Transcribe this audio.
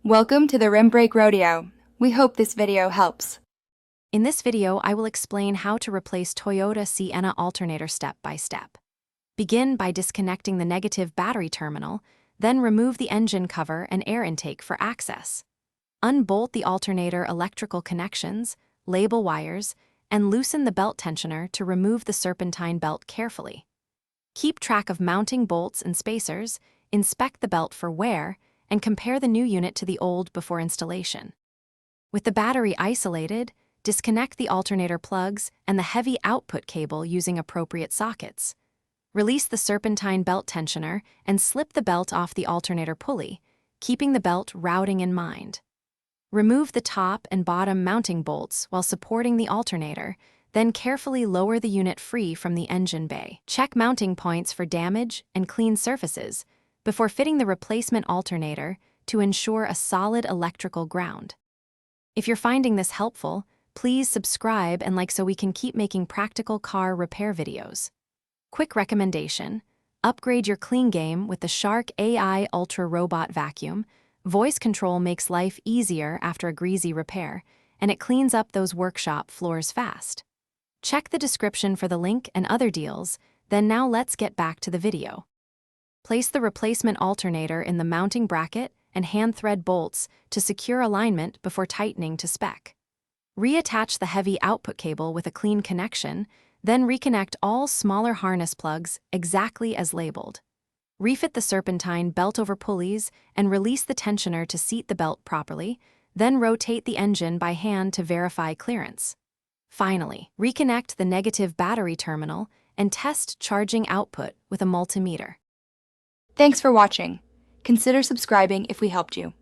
Welcome to the Rim Brake Rodeo. We hope this video helps. In this video, I will explain how to replace Toyota Sienna Alternator step by step. Begin by disconnecting the negative battery terminal, then remove the engine cover and air intake for access. Unbolt the alternator electrical connections, label wires, and loosen the belt tensioner to remove the serpentine belt carefully. Keep track of mounting bolts and spacers, inspect the belt for wear, and compare the new unit to the old before installation. With the battery isolated, disconnect the alternator plugs and the heavy output cable using appropriate sockets. Release the serpentine belt tensioner and slip the belt off the alternator pulley, keeping the belt routing in mind. Remove the top and bottom mounting bolts while supporting the alternator, then carefully lower the unit free from the engine bay. Check mounting points for damage and clean surfaces before fitting the replacement alternator to ensure a solid electrical ground. If you're finding this helpful, please subscribe and like so we can keep making practical car repair videos. Quick recommendation: upgrade your clean game with the Shark AI Ultra Robot Vacuum. Voice control makes life easier after a greasy repair, and it cleans up those workshop floors fast. Check the description for the link and other deals, then now let's get back to the video. Place the replacement alternator in the mounting bracket and hand thread bolts to secure alignment before tightening to spec. Reattach the heavy output cable with a clean connection, then reconnect all smaller harness plugs exactly as labeled. Refit the serpentine belt over pulleys and release the tensioner to seat the belt properly, then rotate the engine by hand to verify clearance. Finally, reconnect the negative battery terminal and test charging output with a multimeter. Thanks for watching. Consider subscribing if we helped you.